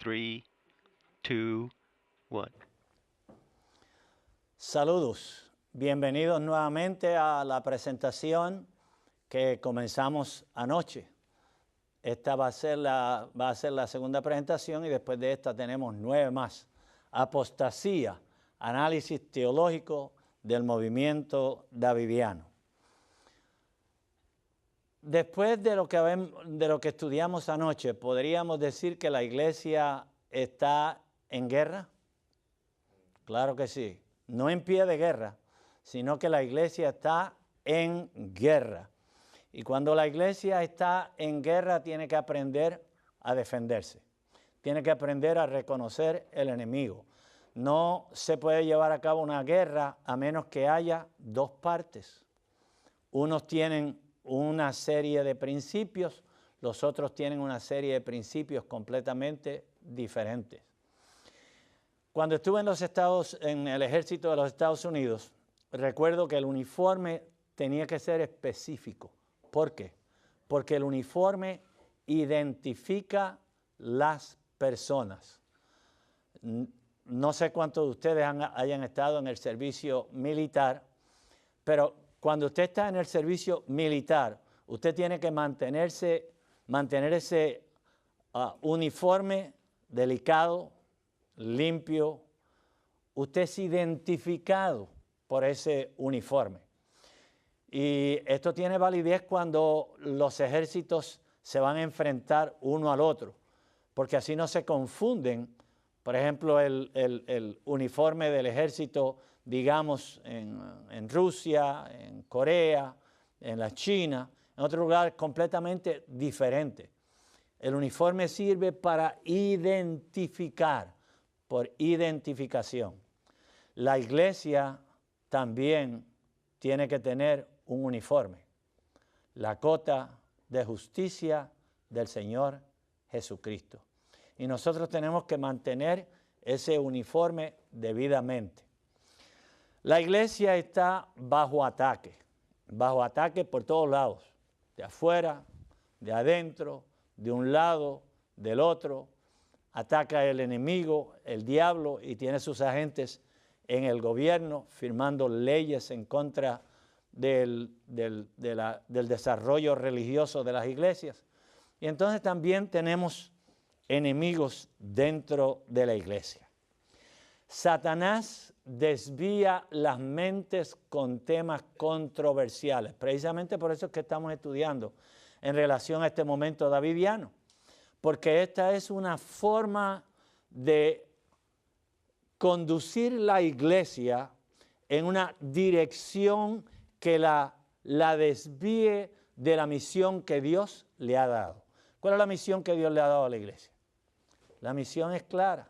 3, 2, 1. Saludos, bienvenidos nuevamente a la presentación que comenzamos anoche. Esta va a ser la segunda presentación y después de esta tenemos 9 más. Apostasía, análisis teológico del movimiento davidiano. Después de lo que estudiamos anoche, ¿podríamos decir que la iglesia está en guerra? Claro que sí. No en pie de guerra, sino que la iglesia está en guerra. Y cuando la iglesia está en guerra, tiene que aprender a defenderse. Tiene que aprender a reconocer el enemigo. No se puede llevar a cabo una guerra a menos que haya dos partes. Unos tienen una serie de principios, los otros tienen una serie de principios completamente diferentes. Cuando estuve en el ejército de los Estados Unidos, recuerdo que el uniforme tenía que ser específico. ¿Por qué? Porque el uniforme identifica las personas. No sé cuántos de ustedes hayan estado en el servicio militar, pero cuando usted está en el servicio militar, usted tiene que mantener ese uniforme delicado, limpio. Usted es identificado por ese uniforme. Y esto tiene validez cuando los ejércitos se van a enfrentar uno al otro, porque así no se confunden. Por ejemplo, el uniforme del ejército, digamos, en Rusia, en Corea, en la China, en otro lugar completamente diferente. El uniforme sirve para identificar, por identificación. La iglesia también tiene que tener un uniforme, la cota de justicia del Señor Jesucristo. Y nosotros tenemos que mantener ese uniforme debidamente. La iglesia está bajo ataque por todos lados, de afuera, de adentro, de un lado, del otro. Ataca el enemigo, el diablo, y tiene sus agentes en el gobierno firmando leyes en contra del desarrollo religioso de las iglesias. Y entonces también tenemos enemigos dentro de la iglesia. Satanás desvía las mentes con temas controversiales. Precisamente por eso es que estamos estudiando en relación a este momento davidiano. Porque esta es una forma de conducir la iglesia en una dirección que la desvíe de la misión que Dios le ha dado. ¿Cuál es la misión que Dios le ha dado a la iglesia? La misión es clara: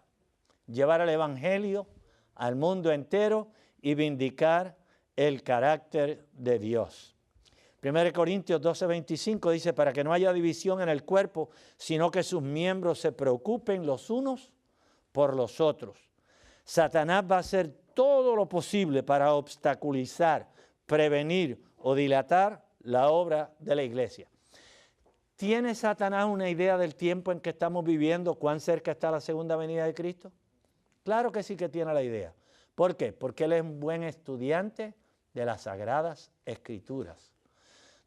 llevar el evangelio al mundo entero y vindicar el carácter de Dios. 1 Corintios 12:25 dice, para que no haya división en el cuerpo, sino que sus miembros se preocupen los unos por los otros. Satanás va a hacer todo lo posible para obstaculizar, prevenir o dilatar la obra de la iglesia. ¿Tiene Satanás una idea del tiempo en que estamos viviendo, cuán cerca está la segunda venida de Cristo? Claro que sí que tiene la idea. ¿Por qué? Porque él es un buen estudiante de las Sagradas Escrituras.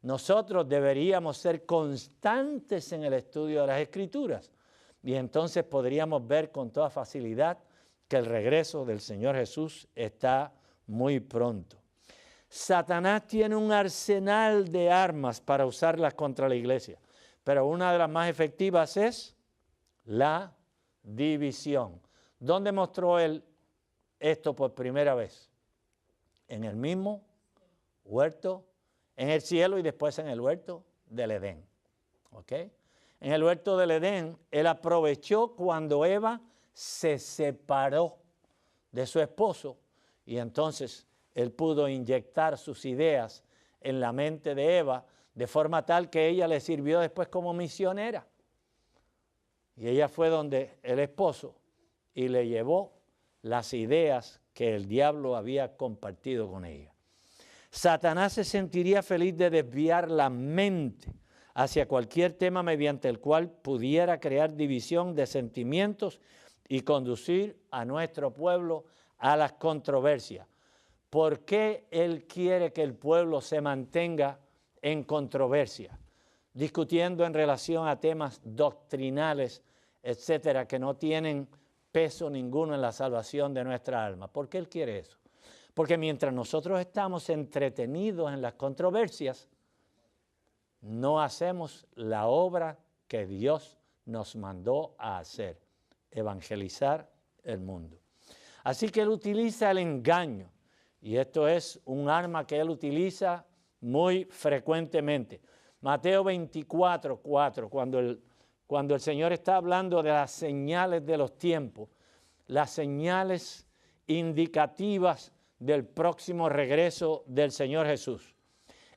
Nosotros deberíamos ser constantes en el estudio de las Escrituras y entonces podríamos ver con toda facilidad que el regreso del Señor Jesús está muy pronto. Satanás tiene un arsenal de armas para usarlas contra la iglesia, pero una de las más efectivas es la división. ¿Dónde mostró él esto por primera vez? En el mismo huerto, en el cielo y después en el huerto del Edén. ¿Ok? En el huerto del Edén, él aprovechó cuando Eva se separó de su esposo y entonces él pudo inyectar sus ideas en la mente de Eva de forma tal que ella le sirvió después como misionera. Y ella fue donde el esposo y le llevó las ideas que el diablo había compartido con ella. Satanás se sentiría feliz de desviar la mente hacia cualquier tema mediante el cual pudiera crear división de sentimientos y conducir a nuestro pueblo a las controversias. ¿Por qué Él quiere que el pueblo se mantenga en controversia, discutiendo en relación a temas doctrinales, etcétera, que no tienen peso ninguno en la salvación de nuestra alma? ¿Por qué Él quiere eso? Porque mientras nosotros estamos entretenidos en las controversias, no hacemos la obra que Dios nos mandó a hacer, evangelizar el mundo. Así que Él utiliza el engaño, y esto es un arma que Él utiliza muy frecuentemente. Mateo 24:4, cuando el Señor está hablando de las señales de los tiempos, las señales indicativas del próximo regreso del Señor Jesús.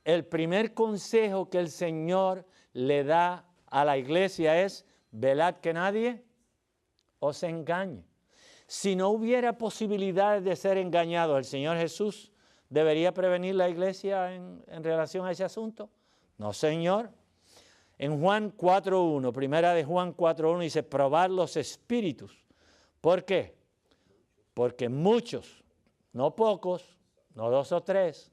El primer consejo que el Señor le da a la iglesia es: velad que nadie os engañe. Si no hubiera posibilidades de ser engañado, ¿el Señor Jesús debería prevenir la iglesia en relación a ese asunto? No, Señor. En Juan 4:1, primera de Juan 4:1 dice: probad los espíritus. ¿Por qué? Porque muchos, no pocos, no 2 o 3,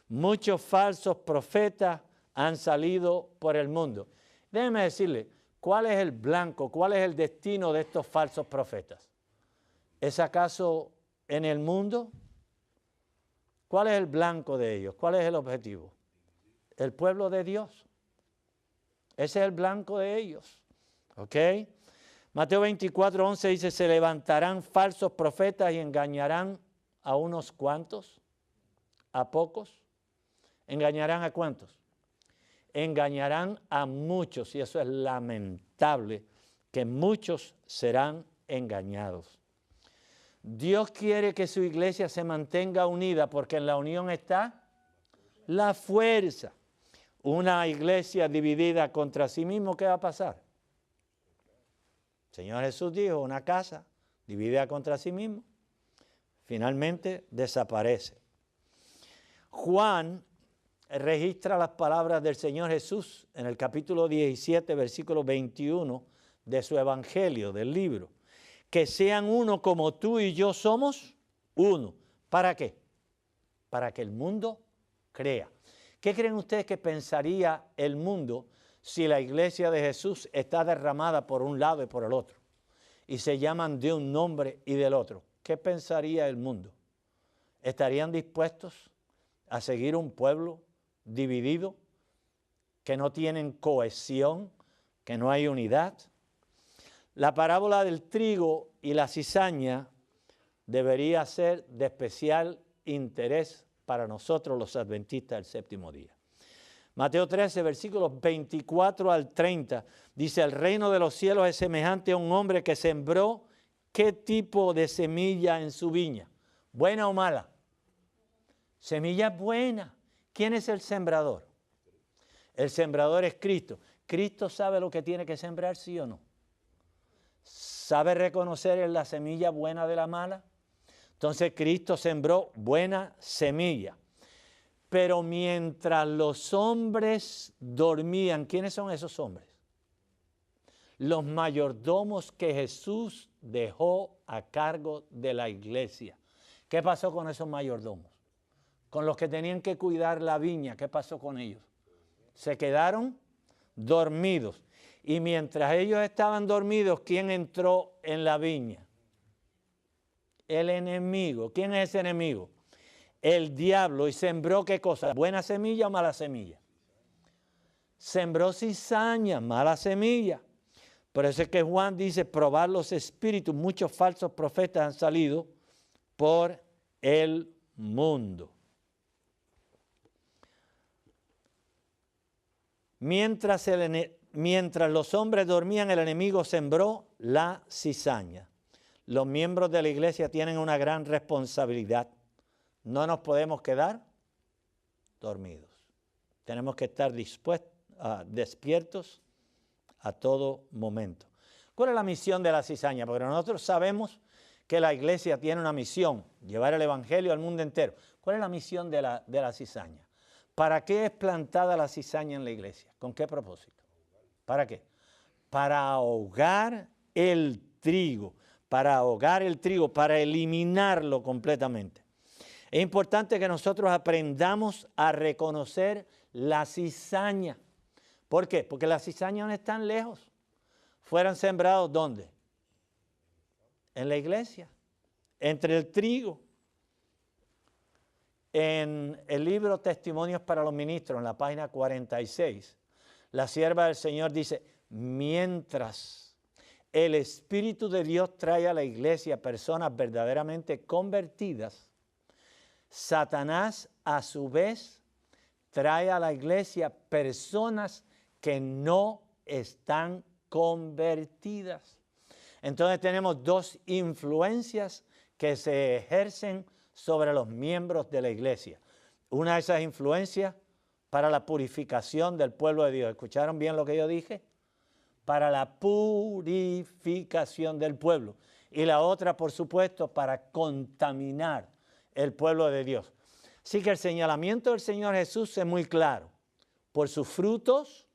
muchos falsos profetas han salido por el mundo. Déjeme decirle, ¿cuál es el blanco, cuál es el destino de estos falsos profetas? ¿Es acaso en el mundo? ¿Cuál es el blanco de ellos? ¿Cuál es el objetivo? El pueblo de Dios. Ese es el blanco de ellos. ¿Ok? Mateo 24:11 dice: se levantarán falsos profetas y engañarán a unos cuantos, a pocos. ¿Engañarán a cuántos? Engañarán a muchos, y eso es lamentable, que muchos serán engañados. Dios quiere que su iglesia se mantenga unida, porque en la unión está la fuerza. Una iglesia dividida contra sí mismo, ¿qué va a pasar? El Señor Jesús dijo: una casa dividida contra sí mismo, finalmente desaparece. Juan registra las palabras del Señor Jesús en el capítulo 17, versículo 21 de su evangelio, del libro: que sean uno como tú y yo somos uno. ¿Para qué? Para que el mundo crea. ¿Qué creen ustedes que pensaría el mundo si la iglesia de Jesús está derramada por un lado y por el otro, y se llaman de un nombre y del otro? ¿Qué pensaría el mundo? ¿Estarían dispuestos a seguir un pueblo dividido, que no tienen cohesión, que no hay unidad? La parábola del trigo y la cizaña debería ser de especial interés para nosotros los adventistas del séptimo día. Mateo 13, versículos 24 al 30, dice: el reino de los cielos es semejante a un hombre que sembró ¿qué tipo de semilla en su viña? ¿Buena o mala? Semilla buena. ¿Quién es el sembrador? El sembrador es Cristo. ¿Cristo sabe lo que tiene que sembrar, sí o no? ¿Sabe reconocer la semilla buena de la mala? Entonces Cristo sembró buena semilla. Pero mientras los hombres dormían, ¿quiénes son esos hombres? Los mayordomos que Jesús dejó a cargo de la iglesia. ¿Qué pasó con esos mayordomos? Con los que tenían que cuidar la viña, ¿qué pasó con ellos? Se quedaron dormidos. Y mientras ellos estaban dormidos, ¿quién entró en la viña? El enemigo. ¿Quién es ese enemigo? El diablo. ¿Y sembró qué cosa? ¿Buena semilla o mala semilla? Sembró cizaña, mala semilla. Por eso es que Juan dice: probar los espíritus. Muchos falsos profetas han salido por el mundo. Mientras los hombres dormían, el enemigo sembró la cizaña. Los miembros de la iglesia tienen una gran responsabilidad. No nos podemos quedar dormidos. Tenemos que estar despiertos a todo momento. ¿Cuál es la misión de la cizaña? Porque nosotros sabemos que la iglesia tiene una misión: llevar el evangelio al mundo entero. ¿Cuál es la misión de la cizaña? ¿Para qué es plantada la cizaña en la iglesia? ¿Con qué propósito? ¿Para qué? Para ahogar el trigo, para eliminarlo completamente. Es importante que nosotros aprendamos a reconocer la cizaña. ¿Por qué? Porque las cizañas no están lejos. Fueran sembrados, ¿dónde? En la iglesia, entre el trigo. En el libro Testimonios para los Ministros, en la página 46, la sierva del Señor dice, mientras el Espíritu de Dios trae a la iglesia personas verdaderamente convertidas, Satanás a su vez trae a la iglesia personas que no están convertidas. Entonces tenemos dos influencias que se ejercen sobre los miembros de la iglesia. Una de esas influencias para la purificación del pueblo de Dios. ¿Escucharon bien lo que yo dije? Para la purificación del pueblo. Y la otra, por supuesto, para contaminar el pueblo de Dios. Así que el señalamiento del Señor Jesús es muy claro. Por sus frutos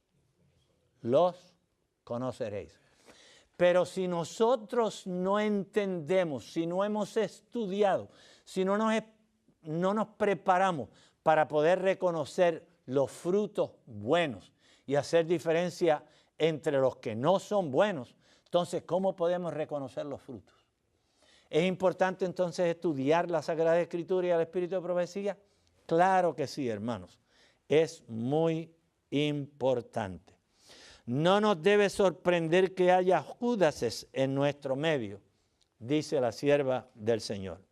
los conoceréis. Pero si nosotros no entendemos, si no hemos estudiado, si no nos preparamos para poder reconocer los frutos buenos y hacer diferencia entre los que no son buenos, entonces, ¿cómo podemos reconocer los frutos? ¿Es importante entonces estudiar la Sagrada Escritura y el Espíritu de Profecía? Claro que sí, hermanos. Es muy importante. No nos debe sorprender que haya Judases en nuestro medio, dice la sierva del Señor.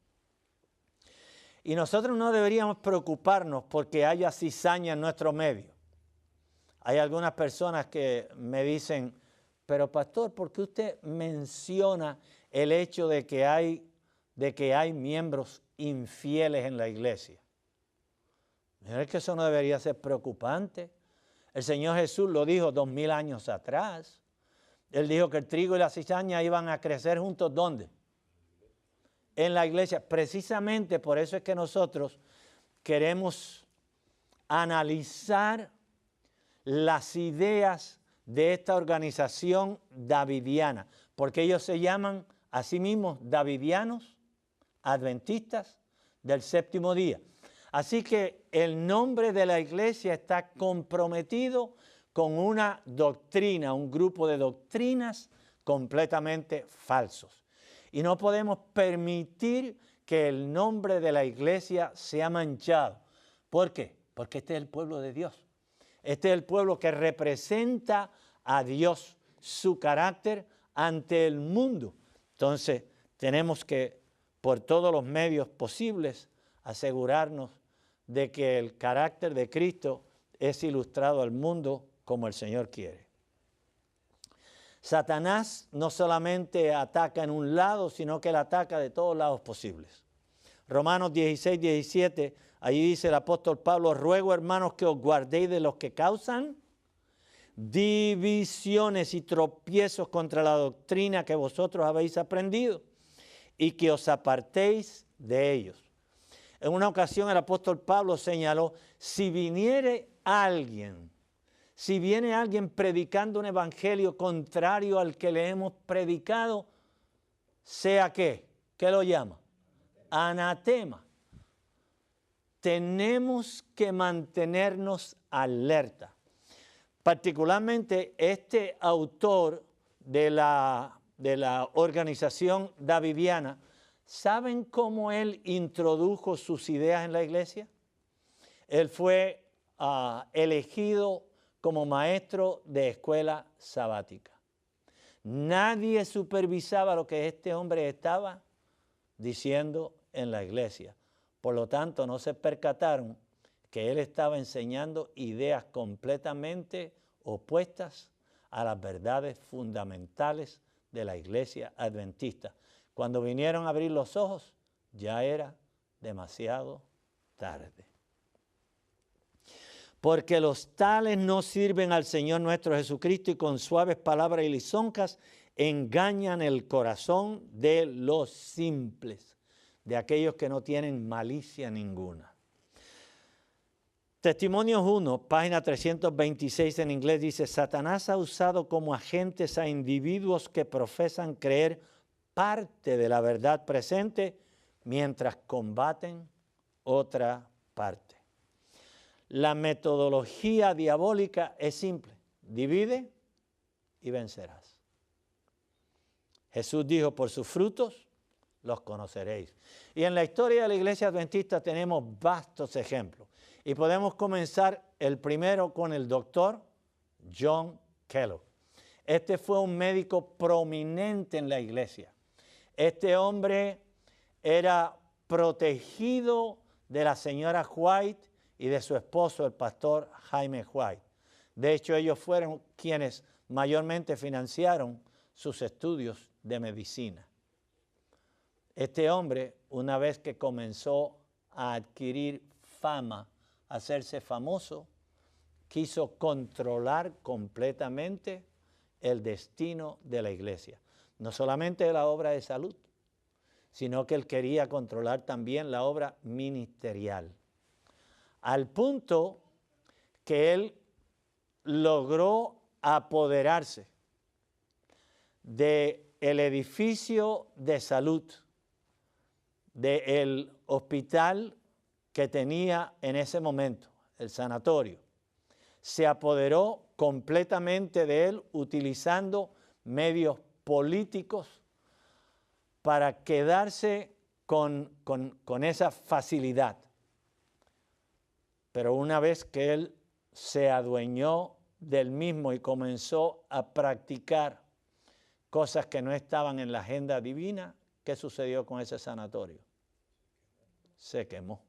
Y nosotros no deberíamos preocuparnos porque haya cizaña en nuestro medio. Hay algunas personas que me dicen, pero pastor, ¿por qué usted menciona el hecho de que hay miembros infieles en la iglesia? Es que eso no debería ser preocupante. El Señor Jesús lo dijo 2000 años atrás. Él dijo que el trigo y la cizaña iban a crecer juntos, ¿dónde? En la iglesia. Precisamente por eso es que nosotros queremos analizar las ideas de esta organización davidiana, porque ellos se llaman a sí mismos davidianos, adventistas del séptimo día. Así que el nombre de la iglesia está comprometido con una doctrina, un grupo de doctrinas completamente falsos. Y no podemos permitir que el nombre de la iglesia sea manchado. ¿Por qué? Porque este es el pueblo de Dios. Este es el pueblo que representa a Dios, su carácter ante el mundo. Entonces, tenemos que, por todos los medios posibles, asegurarnos de que el carácter de Cristo es ilustrado al mundo como el Señor quiere. Satanás no solamente ataca en un lado, sino que él ataca de todos lados posibles. Romanos 16, 17, allí dice el apóstol Pablo, ruego hermanos que os guardéis de los que causan divisiones y tropiezos contra la doctrina que vosotros habéis aprendido y que os apartéis de ellos. En una ocasión el apóstol Pablo señaló, si viene alguien predicando un evangelio contrario al que le hemos predicado, sea ¿qué? ¿Qué lo llama? Anatema. Tenemos que mantenernos alerta. Particularmente este autor de la organización davidiana, ¿saben cómo él introdujo sus ideas en la iglesia? Él fue elegido como maestro de escuela sabática. Nadie supervisaba lo que este hombre estaba diciendo en la iglesia. Por lo tanto, no se percataron que él estaba enseñando ideas completamente opuestas a las verdades fundamentales de la iglesia adventista. Cuando vinieron a abrir los ojos, ya era demasiado tarde. Porque los tales no sirven al Señor nuestro Jesucristo y con suaves palabras y lisonjas engañan el corazón de los simples, de aquellos que no tienen malicia ninguna. Testimonios 1, página 326 en inglés, dice: Satanás ha usado como agentes a individuos que profesan creer parte de la verdad presente mientras combaten otra parte. La metodología diabólica es simple: divide y vencerás. Jesús dijo: por sus frutos los conoceréis. Y en la historia de la Iglesia Adventista tenemos vastos ejemplos. Y podemos comenzar el primero con el doctor John Kellogg. Este fue un médico prominente en la iglesia. Este hombre era protegido de la señora White y de su esposo, el pastor Jaime White. De hecho, ellos fueron quienes mayormente financiaron sus estudios de medicina. Este hombre, una vez que comenzó a adquirir fama, a hacerse famoso, quiso controlar completamente el destino de la iglesia. No solamente de la obra de salud, sino que él quería controlar también la obra ministerial. Al punto que él logró apoderarse del edificio de salud del hospital que tenía en ese momento, el sanatorio. Se apoderó completamente de él utilizando medios políticos para quedarse con esa facilidad. Pero una vez que él se adueñó del mismo y comenzó a practicar cosas que no estaban en la agenda divina, ¿qué sucedió con ese sanatorio? Se quemó.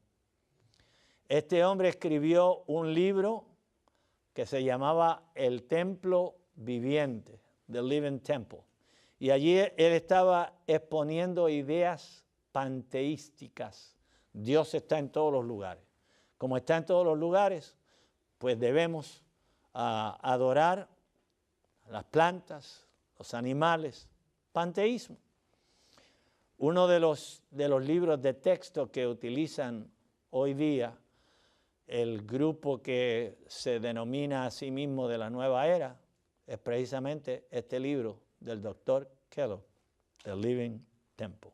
Este hombre escribió un libro que se llamaba El Templo Viviente, The Living Temple. Y allí él estaba exponiendo ideas panteísticas. Dios está en todos los lugares. Como está en todos los lugares, pues debemos adorar las plantas, los animales, panteísmo. Uno de los libros de texto que utilizan hoy día el grupo que se denomina a sí mismo de la nueva era es precisamente este libro del doctor Kellogg, The Living Temple.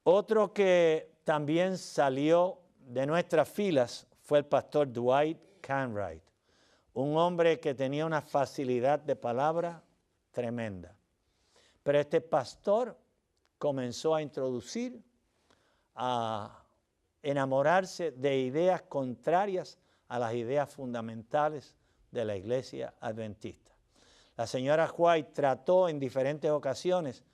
Otro que también salió de nuestras filas fue el pastor Dwight Canwright, un hombre que tenía una facilidad de palabra tremenda. Pero este pastor comenzó a introducir, a enamorarse de ideas contrarias a las ideas fundamentales de la iglesia adventista. La señora White trató en diferentes ocasiones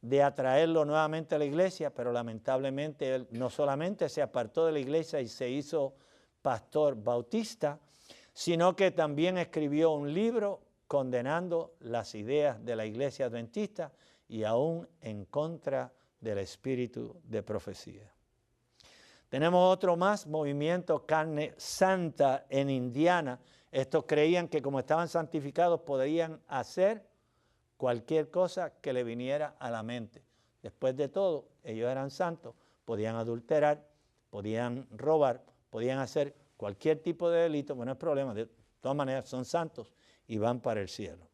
de atraerlo nuevamente a la iglesia, pero lamentablemente él no solamente se apartó de la iglesia y se hizo pastor bautista, sino que también escribió un libro condenando las ideas de la iglesia adventista y aún en contra del espíritu de profecía. Tenemos otro más, Movimiento Carne Santa en Indiana. Estos creían que como estaban santificados podían hacer cualquier cosa que le viniera a la mente. Después de todo, ellos eran santos, podían adulterar, podían robar, podían hacer cualquier tipo de delito, bueno, no es problema, de todas maneras son santos y van para el cielo.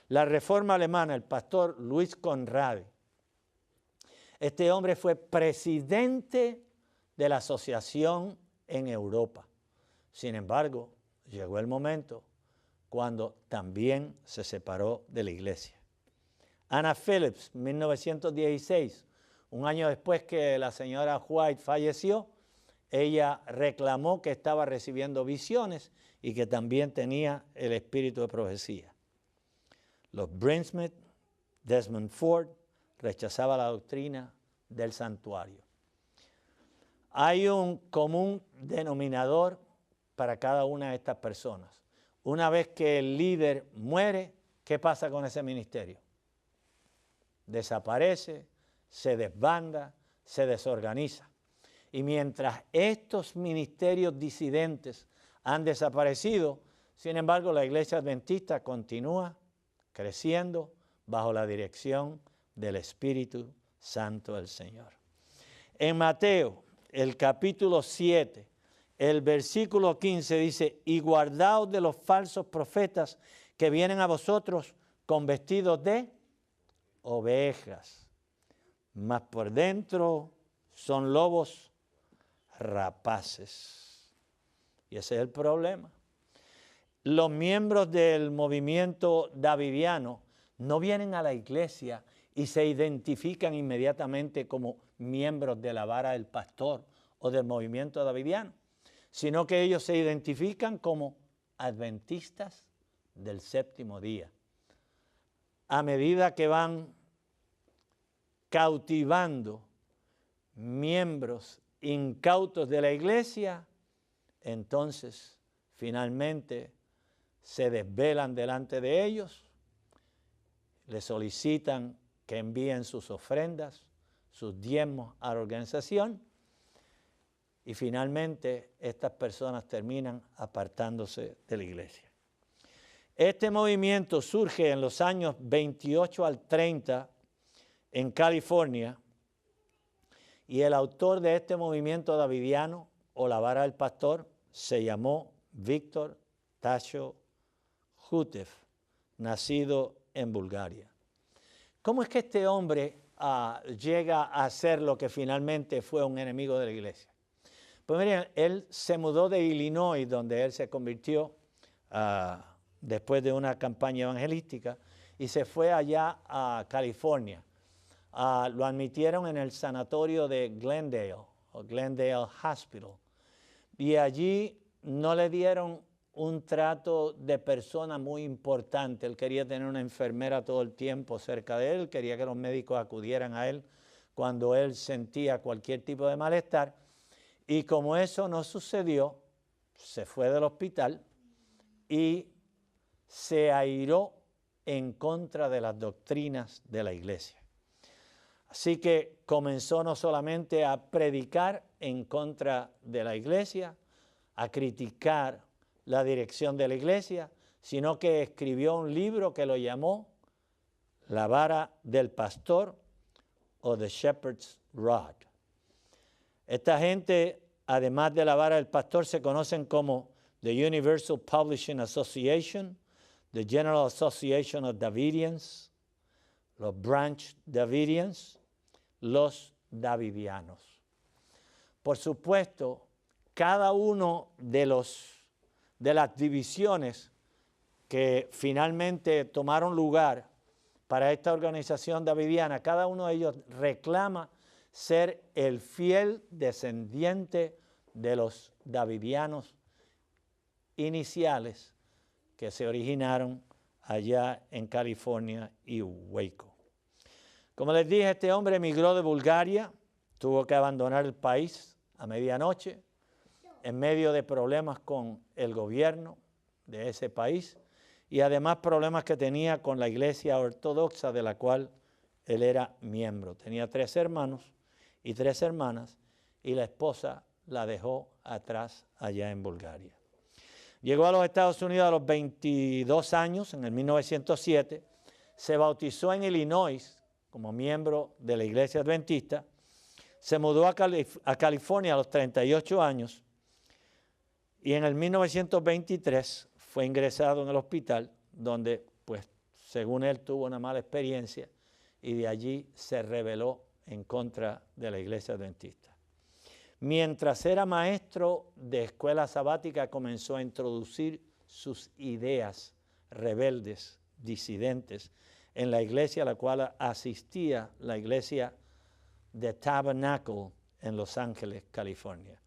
La Reforma Alemana, el pastor Luis Conradi, este hombre fue presidente de la asociación en Europa. Sin embargo, llegó el momento cuando también se separó de la iglesia. Anna Phillips, 1916, un año después que la señora White falleció, ella reclamó que estaba recibiendo visiones y que también tenía el espíritu de profecía. Los Brinsmith, Desmond Ford, rechazaban la doctrina del santuario. Hay un común denominador para cada una de estas personas. Una vez que el líder muere, ¿qué pasa con ese ministerio? Desaparece, se desbanda, se desorganiza. Y mientras estos ministerios disidentes han desaparecido, sin embargo, la iglesia adventista continúa creciendo bajo la dirección del Espíritu Santo del Señor. En Mateo, el capítulo 7, el versículo 15 dice, y guardaos de los falsos profetas que vienen a vosotros con vestidos de ovejas, mas por dentro son lobos rapaces. Y ese es el problema. Los miembros del movimiento davidiano no vienen a la iglesia y se identifican inmediatamente como miembros de la vara del pastor o del movimiento davidiano, sino que ellos se identifican como adventistas del séptimo día. A medida que van cautivando miembros incautos de la iglesia, entonces finalmente se desvelan delante de ellos, les solicitan que envíen sus ofrendas, sus diezmos a la organización, y finalmente estas personas terminan apartándose de la iglesia. Este movimiento surge en los años 28 al 30 en California, y el autor de este movimiento davidiano, o la vara del pastor, se llamó Víctor Tacho Hutev, nacido en Bulgaria. ¿Cómo es que este hombre llega a ser lo que finalmente fue un enemigo de la iglesia? Pues miren, él se mudó de Illinois, donde él se convirtió después de una campaña evangelística, y se fue allá a California. Lo admitieron en el sanatorio de Glendale, o Glendale Hospital, y allí no le dieron un trato de persona muy importante. Él quería tener una enfermera todo el tiempo cerca de él, quería que los médicos acudieran a él cuando él sentía cualquier tipo de malestar, y como eso no sucedió, se fue del hospital y se airó en contra de las doctrinas de la iglesia. Así que comenzó no solamente a predicar en contra de la iglesia, a criticar la dirección de la iglesia, sino que escribió un libro que lo llamó La vara del pastor, o The Shepherd's Rod. Esta gente, además de la vara del pastor, se conocen como the Universal Publishing Association, the General Association of Davidians, los Branch Davidians, los Davidianos. Por supuesto, cada uno de las divisiones que finalmente tomaron lugar para esta organización davidiana, cada uno de ellos reclama ser el fiel descendiente de los davidianos iniciales que se originaron allá en California y Waco. Como les dije, este hombre emigró de Bulgaria, tuvo que abandonar el país a medianoche en medio de problemas con el gobierno de ese país y además problemas que tenía con la iglesia ortodoxa de la cual él era miembro. Tenía 3 hermanos y 3 hermanas, y la esposa la dejó atrás allá en Bulgaria. Llegó a los Estados Unidos a los 22 años, en el 1907, se bautizó en Illinois como miembro de la iglesia adventista, se mudó a California a los 38 años, y en el 1923 fue ingresado en el hospital, donde, pues, según él, tuvo una mala experiencia, y de allí se rebeló en contra de la iglesia adventista. Mientras era maestro de escuela sabática, comenzó a introducir sus ideas rebeldes, disidentes, en la iglesia a la cual asistía, la iglesia de Tabernacle en Los Ángeles, California.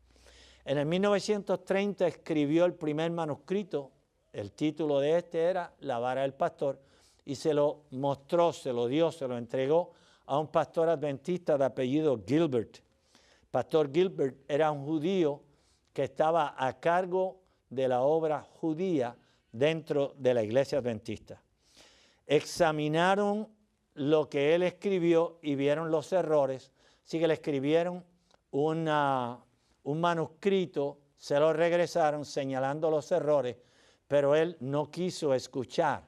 En el 1930 escribió el primer manuscrito. El título de este era La vara del pastor, y se lo mostró, se lo dio, se lo entregó a un pastor adventista de apellido Gilbert. Pastor Gilbert era un judío que estaba a cargo de la obra judía dentro de la iglesia adventista. Examinaron lo que él escribió y vieron los errores, así que le escribieron un manuscrito, se lo regresaron señalando los errores, pero él no quiso escuchar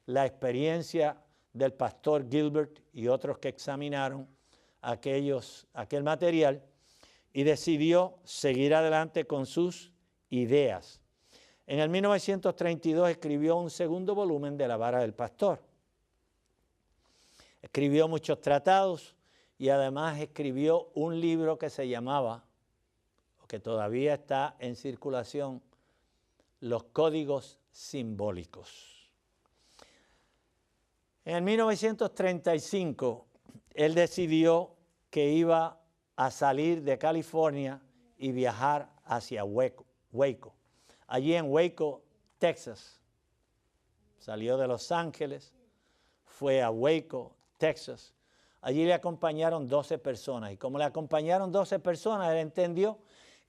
la experiencia del pastor Gilbert y otros que examinaron aquel material, y decidió seguir adelante con sus ideas. En el 1932 escribió un segundo volumen de La vara del pastor. Escribió muchos tratados y además escribió un libro que se llamaba, que todavía está en circulación, Los Códigos Simbólicos. En el 1935, él decidió que iba a salir de California y viajar hacia Waco. Allí en Waco, Texas. Salió de Los Ángeles, fue a Waco, Texas. Allí le acompañaron 12 personas. Y como le acompañaron 12 personas, él entendió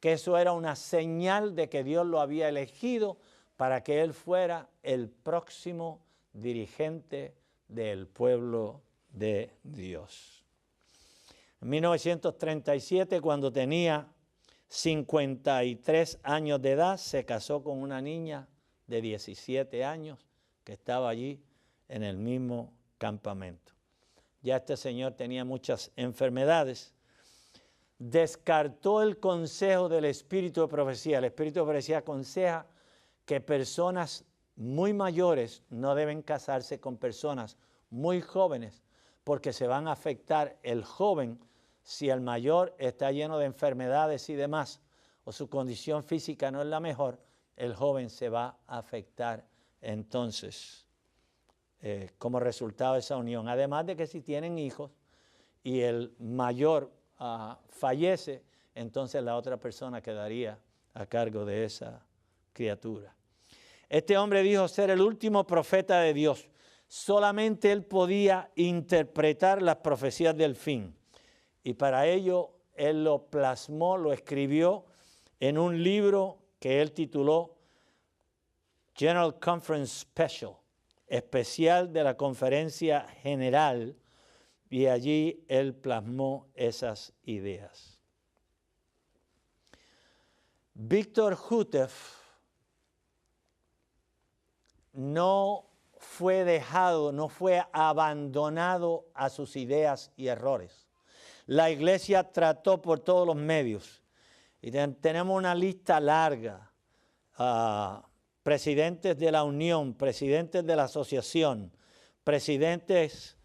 que eso era una señal de que Dios lo había elegido para que él fuera el próximo dirigente del pueblo de Dios. En 1937, cuando tenía 53 años de edad, se casó con una niña de 17 años que estaba allí en el mismo campamento. Ya este señor tenía muchas enfermedades. Descartó el consejo del espíritu de profecía. El espíritu de profecía aconseja que personas muy mayores no deben casarse con personas muy jóvenes porque se van a afectar el joven si el mayor está lleno de enfermedades y demás o su condición física no es la mejor, el joven se va a afectar entonces como resultado de esa unión. Además de que si tienen hijos y el mayor fallece, entonces la otra persona quedaría a cargo de esa criatura. Este hombre dijo ser el último profeta de Dios. Solamente él podía interpretar las profecías del fin. Y para ello él lo plasmó, lo escribió en un libro que él tituló General Conference Special, especial de la Conferencia General, y allí él plasmó esas ideas. Víctor Houteff no fue dejado, no fue abandonado a sus ideas y errores. La iglesia trató por todos los medios. Y tenemos una lista larga. Presidentes de la Unión, presidentes de la Asociación, presidentes,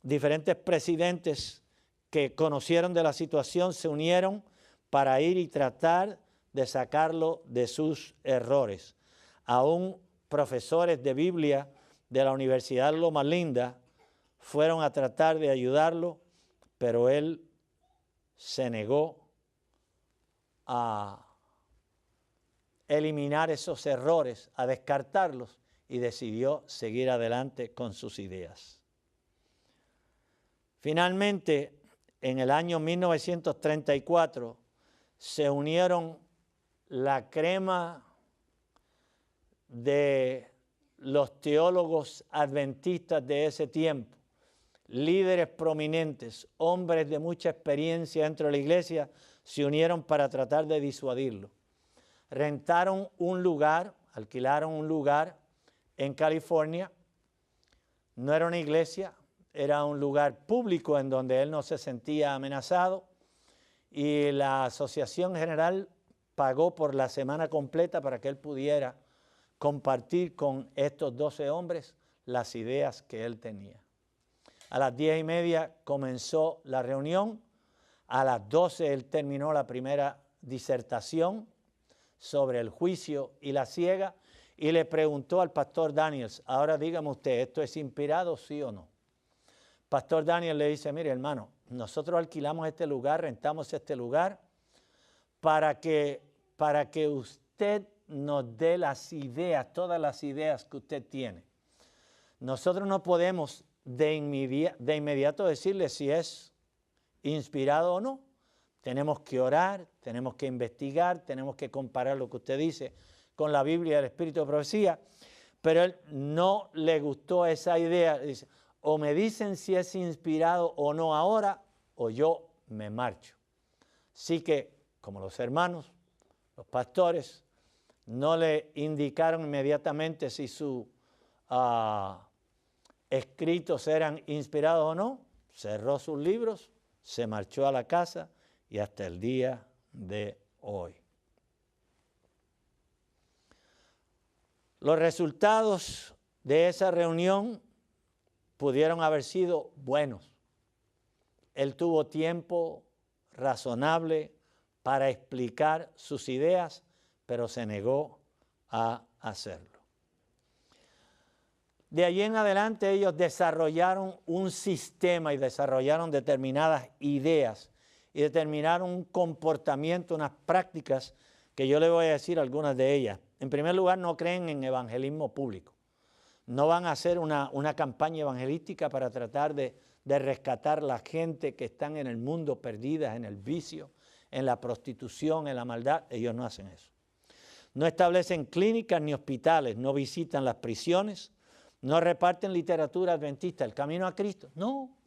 diferentes presidentes que conocieron de la situación se unieron para ir y tratar de sacarlo de sus errores. Aún profesores de Biblia de la Universidad Loma Linda fueron a tratar de ayudarlo, pero él se negó a eliminar esos errores, a descartarlos y decidió seguir adelante con sus ideas. Finalmente, en el año 1934, se unieron la crema de los teólogos adventistas de ese tiempo, líderes prominentes, hombres de mucha experiencia dentro de la iglesia, se unieron para tratar de disuadirlo. Rentaron un lugar, alquilaron un lugar en California. No era una iglesia, era un lugar público en donde él no se sentía amenazado. Y la Asociación General pagó por la semana completa para que él pudiera compartir con estos 12 hombres las ideas que él tenía. A las 10:30 comenzó la reunión. A las 12 él terminó la primera disertación sobre el juicio y la ciega y le preguntó al pastor Daniels, ahora dígame usted, ¿esto es inspirado, sí o no? Pastor Daniels le dice, mire hermano, nosotros alquilamos este lugar, rentamos este lugar para que usted nos dé las ideas, todas las ideas que usted tiene. Nosotros no podemos de inmediato decirle si es inspirado o no. Tenemos que orar, tenemos que investigar, tenemos que comparar lo que usted dice con la Biblia y el Espíritu de Profecía, pero él no le gustó esa idea. Dice, o me dicen si es inspirado o no ahora, o yo me marcho. Así que, como los hermanos, los pastores, no le indicaron inmediatamente si sus escritos eran inspirados o no, cerró sus libros, se marchó a la casa y hasta el día de hoy. Los resultados de esa reunión pudieron haber sido buenos. Él tuvo tiempo razonable para explicar sus ideas, pero se negó a hacerlo. De allí en adelante ellos desarrollaron un sistema y desarrollaron determinadas ideas y determinaron un comportamiento, unas prácticas que yo le voy a decir algunas de ellas. En primer lugar, no creen en evangelismo público. No van a hacer una campaña evangelística para tratar de rescatar la gente que están en el mundo perdidas, en el vicio, en la prostitución, en la maldad. Ellos no hacen eso. No establecen clínicas ni hospitales, no visitan las prisiones, no reparten literatura adventista, el camino a Cristo. No,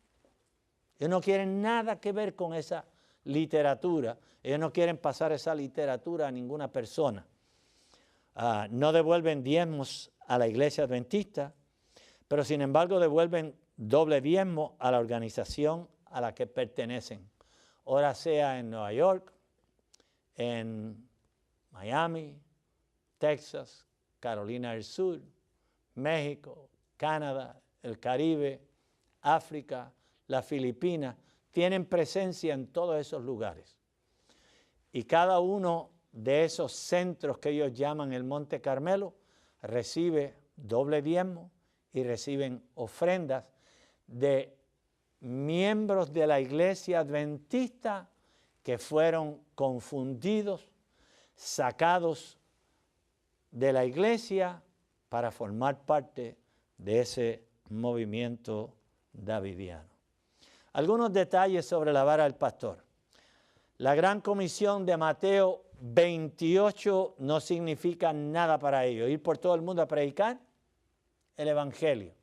ellos no quieren nada que ver con esa literatura. Ellos no quieren pasar esa literatura a ninguna persona. No devuelven diezmos a la iglesia adventista, pero sin embargo devuelven doble diezmo a la organización a la que pertenecen. Ahora sea en Nueva York, en Miami, Texas, Carolina del Sur, México, Canadá, el Caribe, África, las Filipinas, tienen presencia en todos esos lugares. Y cada uno de esos centros que ellos llaman el Monte Carmelo recibe doble diezmo y reciben ofrendas de miembros de la iglesia adventista que fueron confundidos, sacados de la iglesia para formar parte de ese movimiento davidiano. Algunos detalles sobre la vara del pastor. La gran comisión de Mateo 28 no significa nada para ellos. Ir por todo el mundo a predicar el evangelio.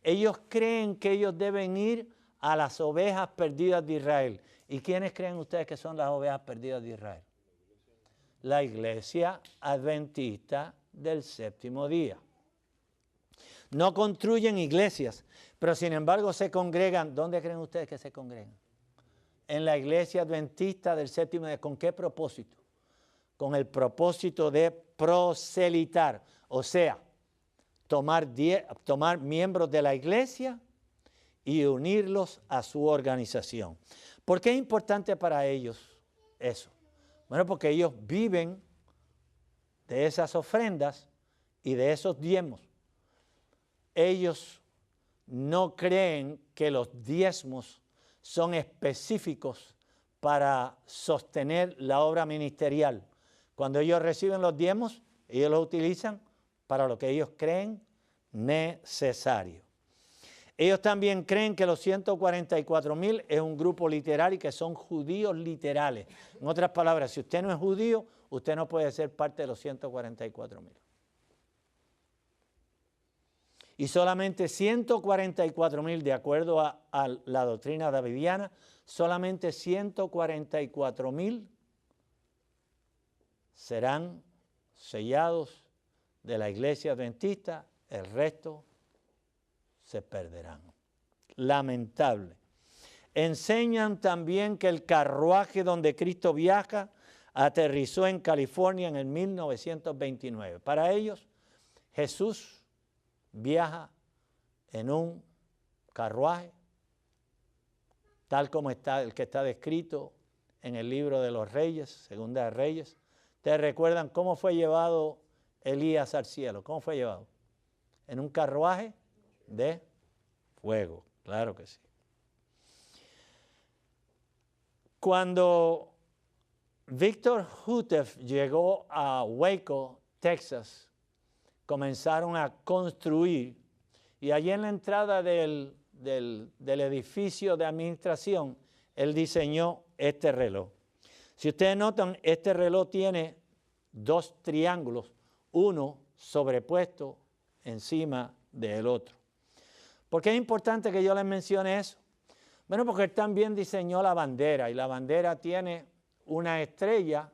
Ellos creen que ellos deben ir a las ovejas perdidas de Israel. ¿Y quiénes creen ustedes que son las ovejas perdidas de Israel? La iglesia adventista del séptimo día. No construyen iglesias, pero sin embargo se congregan. ¿Dónde creen ustedes que se congregan? En la iglesia adventista del séptimo día. ¿Con qué propósito? Con el propósito de proselitar, o sea, tomar miembros de la iglesia y unirlos a su organización. ¿Por qué es importante para ellos eso? Bueno, porque ellos viven de esas ofrendas y de esos diezmos. Ellos no creen que los diezmos son específicos para sostener la obra ministerial. Cuando ellos reciben los diezmos, ellos los utilizan para lo que ellos creen necesario. Ellos también creen que los 144,000 es un grupo literario y que son judíos literales. En otras palabras, si usted no es judío, usted no puede ser parte de los 144,000. Y solamente 144,000, de acuerdo a la doctrina davidiana, solamente 144,000 serán sellados de la iglesia adventista, el resto se perderán. Lamentable. Enseñan también que el carruaje donde Cristo viaja aterrizó en California en el 1929. Para ellos, Jesús viaja en un carruaje, tal como está el que está descrito en el libro de los Reyes, Segunda de Reyes. ¿Ustedes recuerdan cómo fue llevado Elías al cielo? ¿Cómo fue llevado? En un carruaje de fuego, claro que sí. Cuando Victor Houteff llegó a Waco, Texas, comenzaron a construir y allí en la entrada del edificio de administración, él diseñó este reloj. Si ustedes notan, este reloj tiene dos triángulos, uno sobrepuesto encima del otro. ¿Por qué es importante que yo les mencione eso? Bueno, porque él también diseñó la bandera y la bandera tiene una estrella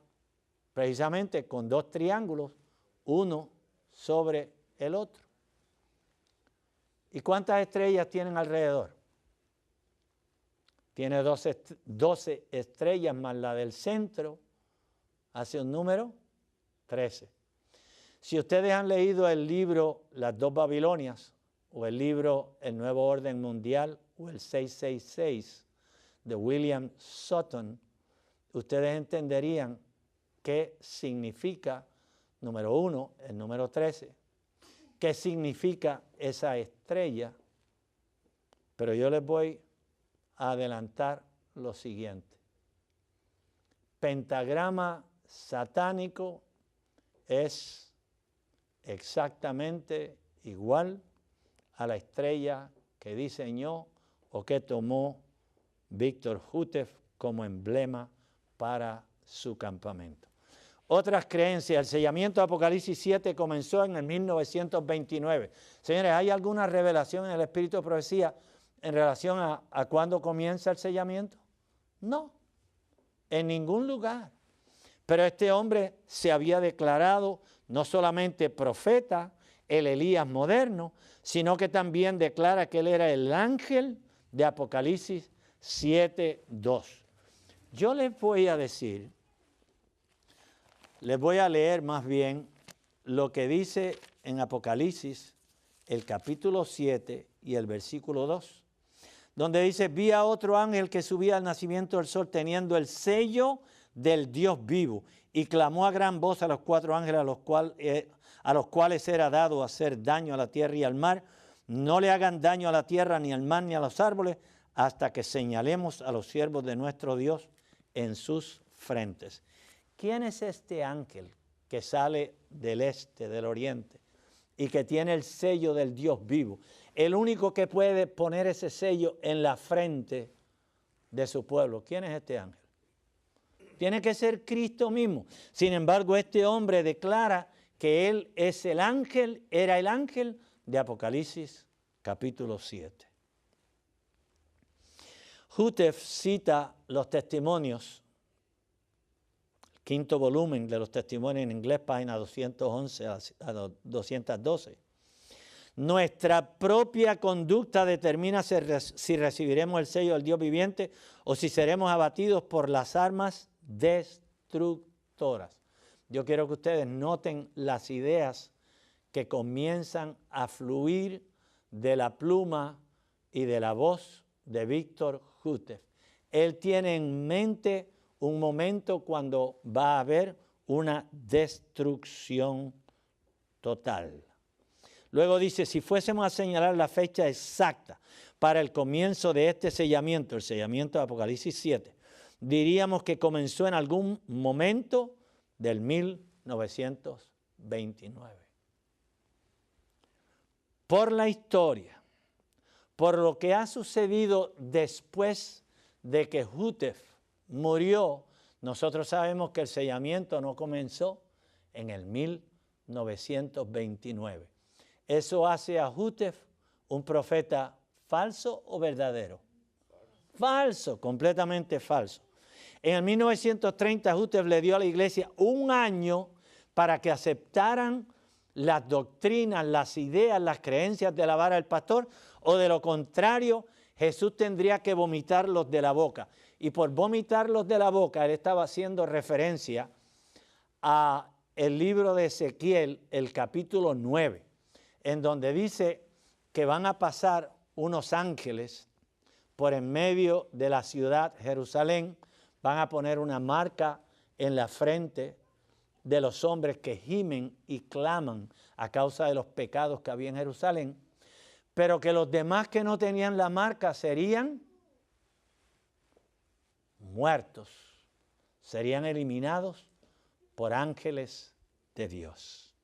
precisamente con dos triángulos, uno sobre el otro. ¿Y cuántas estrellas tienen alrededor? tiene 12 estrellas más la del centro, hace un número 13. Si ustedes han leído el libro Las dos Babilonias, o el libro El Nuevo Orden Mundial, o el 666 de William Sutton, ustedes entenderían qué significa, número 1, el número 13, qué significa esa estrella. Pero yo les voy a adelantar lo siguiente. Pentagrama satánico es exactamente igual a la estrella que diseñó o que tomó Víctor Hútef como emblema para su campamento. Otras creencias, el sellamiento de Apocalipsis 7 comenzó en el 1929. Señores, ¿hay alguna revelación en el Espíritu de Profecía en relación a cuándo comienza el sellamiento? No, en ningún lugar. Pero este hombre se había declarado no solamente profeta, el Elías moderno, sino que también declara que él era el ángel de Apocalipsis 7:2. Yo les voy a decir, les voy a leer más bien lo que dice en Apocalipsis, el capítulo 7 y el versículo 2, donde dice: vi a otro ángel que subía al nacimiento del sol teniendo el sello del Dios vivo, y clamó a gran voz a los 4 ángeles a los cuales era dado hacer daño a la tierra y al mar. No le hagan daño a la tierra, ni al mar, ni a los árboles, hasta que señalemos a los siervos de nuestro Dios en sus frentes. ¿Quién es este ángel que sale del este, del oriente, y que tiene el sello del Dios vivo? El único que puede poner ese sello en la frente de su pueblo. ¿Quién es este ángel? Tiene que ser Cristo mismo. Sin embargo, este hombre declara que él es el ángel, era el ángel de Apocalipsis capítulo 7. Hútef cita los testimonios, el quinto volumen de los testimonios en inglés, página 211 a 212. Nuestra propia conducta determina si recibiremos el sello del Dios viviente o si seremos abatidos por las armas destructoras. Yo quiero que ustedes noten las ideas que comienzan a fluir de la pluma y de la voz de Víctor Hútef. Él tiene en mente un momento cuando va a haber una destrucción total. Luego dice: si fuésemos a señalar la fecha exacta para el comienzo de este sellamiento, el sellamiento de Apocalipsis 7, diríamos que comenzó en algún momento del 1929. Por la historia, por lo que ha sucedido después de que Hútef murió, nosotros sabemos que el sellamiento no comenzó en el 1929. ¿Eso hace a Hútef un profeta falso o verdadero? Falso, completamente falso. En el 1930 Hútef le dio a la iglesia un año para que aceptaran las doctrinas, las ideas, las creencias de la vara del pastor, o de lo contrario Jesús tendría que vomitarlos de la boca. Y por vomitarlos de la boca él estaba haciendo referencia a el libro de Ezequiel, el capítulo 9, en donde dice que van a pasar unos ángeles por en medio de la ciudad Jerusalén, van a poner una marca en la frente de los hombres que gimen y claman a causa de los pecados que había en Jerusalén, pero que los demás que no tenían la marca serían muertos, serían eliminados por ángeles de Dios.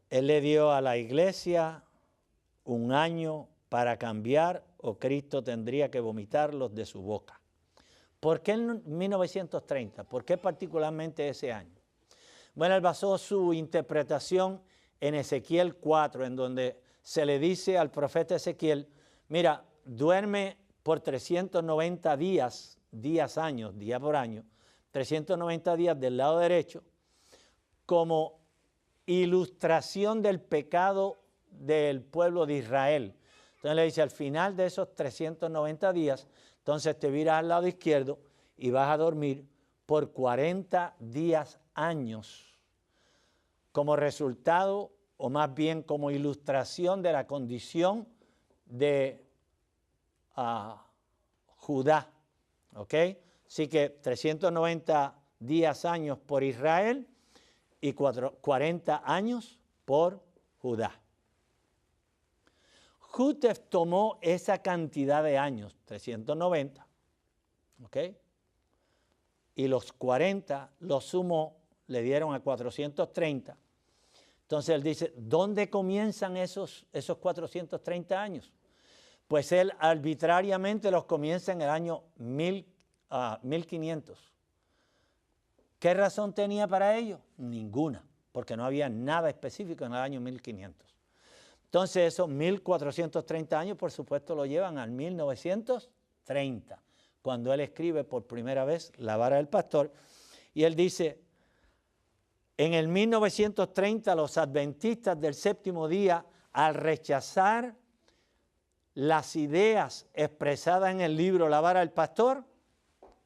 Él le dio a la iglesia un año para cambiar, o Cristo tendría que vomitarlos de su boca. ¿Por qué en 1930? ¿Por qué particularmente ese año? Bueno, él basó su interpretación en Ezequiel 4, en donde se le dice al profeta Ezequiel: mira, duerme por 390 días, años, día por año, 390 días del lado derecho, como ilustración del pecado del pueblo de Israel. Entonces le dice, al final de esos 390 días, entonces te viras al lado izquierdo y vas a dormir por 40 días años, como resultado, o más bien como ilustración de la condición de Judá. ¿Ok? Así que 390 días, años por Israel y 40 años por Judá. Jútef tomó esa cantidad de años, 390, ¿ok? Y los 40 los sumó, le dieron a 430. Entonces él dice, ¿dónde comienzan esos 430 años? Pues él arbitrariamente los comienza en el año 1500. ¿Qué razón tenía para ello? Ninguna, porque no había nada específico en el año 1500. Entonces esos 1430 años, por supuesto, lo llevan al 1930, cuando él escribe por primera vez La vara del pastor. Y él dice, en el 1930 los adventistas del séptimo día, al rechazar las ideas expresadas en el libro La vara del pastor,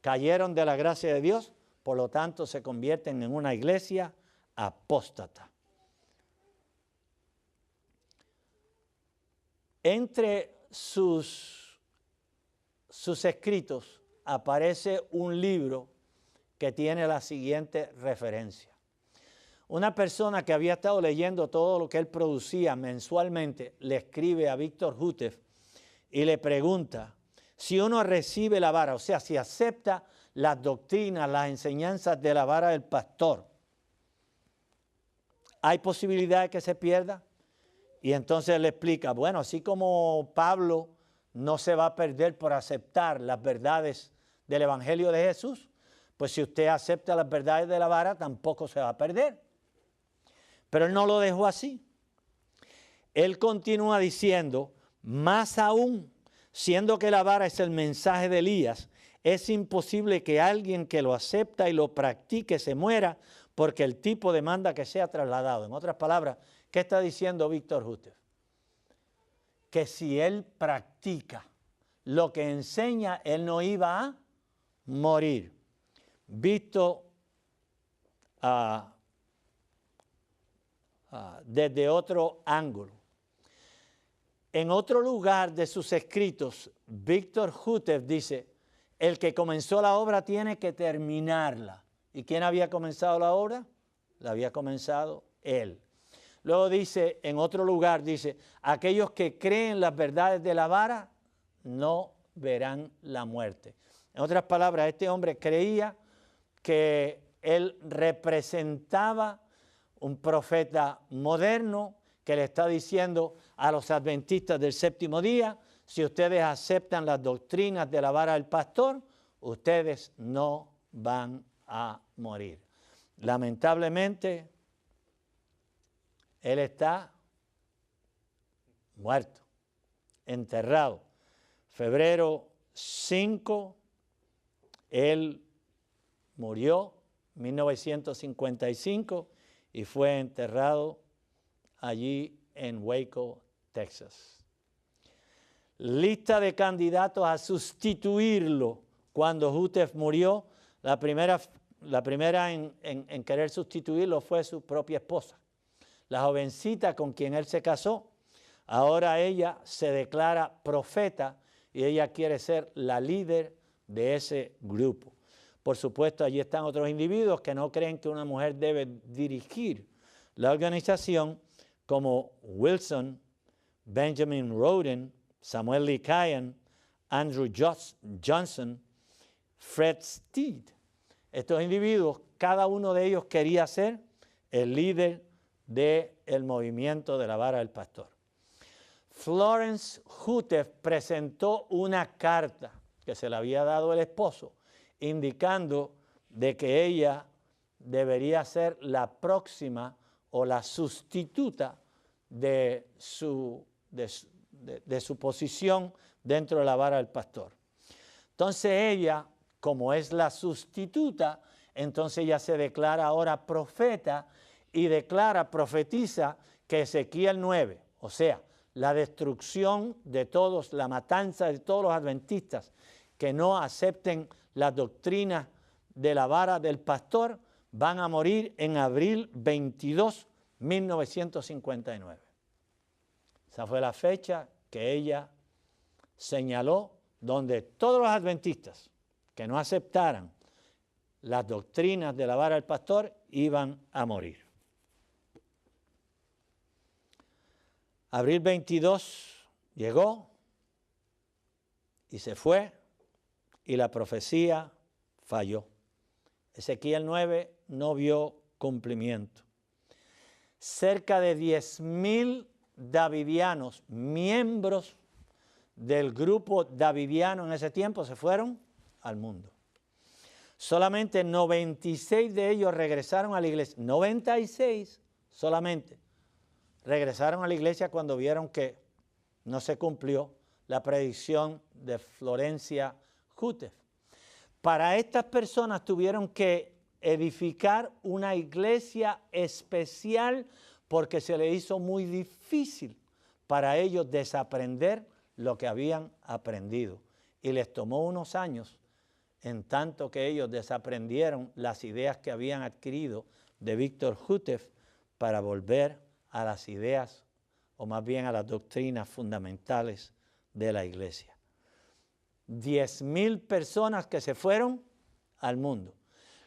cayeron de la gracia de Dios, por lo tanto se convierten en una iglesia apóstata. Entre sus escritos aparece un libro que tiene la siguiente referencia. Una persona que había estado leyendo todo lo que él producía mensualmente le escribe a Víctor Jútef y le pregunta si uno recibe la vara, o sea, si acepta las doctrinas, las enseñanzas de la vara del pastor, ¿hay posibilidad de que se pierda? Y entonces él le explica, bueno, así como Pablo no se va a perder por aceptar las verdades del Evangelio de Jesús, pues si usted acepta las verdades de la vara, tampoco se va a perder. Pero él no lo dejó así. Él continúa diciendo, más aún, siendo que la vara es el mensaje de Elías, es imposible que alguien que lo acepta y lo practique se muera, porque el tipo demanda que sea trasladado. En otras palabras, ¿qué está diciendo Víctor Jútef? Que si él practica lo que enseña, él no iba a morir. Visto desde otro ángulo. En otro lugar de sus escritos, Víctor Jútef dice, el que comenzó la obra tiene que terminarla. ¿Y quién había comenzado la obra? La había comenzado él. Luego dice, en otro lugar, dice, aquellos que creen las verdades de la vara no verán la muerte. En otras palabras, este hombre creía que él representaba un profeta moderno que le está diciendo a los adventistas del séptimo día, si ustedes aceptan las doctrinas de la vara del pastor, ustedes no van a morir. Lamentablemente, él está muerto, enterrado. Febrero 5, él murió, 1955, y fue enterrado allí en Waco, Texas. Lista de candidatos a sustituirlo cuando Jútef murió. La primera en querer sustituirlo fue su propia esposa. La jovencita con quien él se casó, ahora ella se declara profeta y ella quiere ser la líder de ese grupo. Por supuesto, allí están otros individuos que no creen que una mujer debe dirigir la organización, como Wilson, Benjamin Roden, Samuel Lee Cayan, Andrew Johnson, Fred Steed. Estos individuos, cada uno de ellos quería ser el líder del movimiento de la vara del pastor. Florence Jútef presentó una carta que se le había dado el esposo, indicando de que ella debería ser la próxima o la sustituta de su posición dentro de la vara del pastor. Entonces ella, como es la sustituta, entonces ella se declara ahora profeta y profetiza que Ezequiel 9, o sea, la destrucción de todos, la matanza de todos los adventistas que no acepten las doctrinas de la vara del pastor, van a morir en abril 22, 1959. Esa fue la fecha que ella señaló, donde todos los adventistas que no aceptaran las doctrinas de la vara del pastor iban a morir. Abril 22 llegó y se fue y la profecía falló. Ezequiel 9 no vio cumplimiento. Cerca de 10,000 davidianos, miembros del grupo davidiano en ese tiempo, se fueron al mundo. Solamente 96 de ellos regresaron a la iglesia. 96 solamente regresaron a la iglesia cuando vieron que no se cumplió la predicción de Florencia Hutef. Para estas personas tuvieron que edificar una iglesia especial porque se les hizo muy difícil para ellos desaprender lo que habían aprendido. Y les tomó unos años en tanto que ellos desaprendieron las ideas que habían adquirido de Víctor Hutef para volver a las ideas, o más bien a las doctrinas fundamentales de la iglesia. 10,000 personas que se fueron al mundo.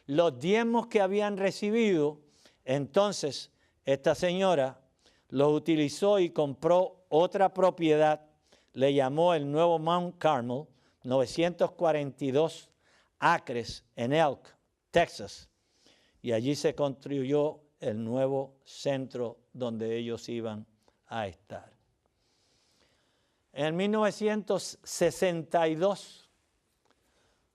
Los diezmos que habían recibido, entonces esta señora los utilizó y compró otra propiedad, le llamó el Nuevo Mount Carmel, 942 acres en Elk, Texas, y allí se construyó el nuevo centro donde ellos iban a estar. En 1962,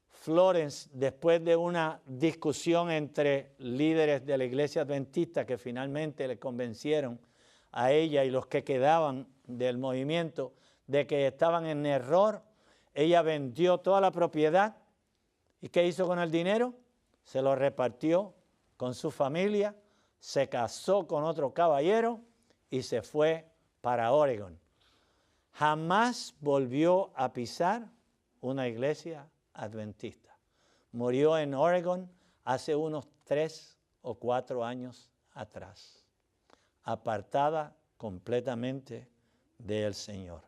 Florence, después de una discusión entre líderes de la iglesia adventista que finalmente le convencieron a ella y los que quedaban del movimiento de que estaban en error, ella vendió toda la propiedad. ¿Y qué hizo con el dinero? Se lo repartió con su familia, se casó con otro caballero y se fue para Oregon. Jamás volvió a pisar una iglesia adventista. Murió en Oregon hace unos 3 o 4 años atrás, apartada completamente del Señor.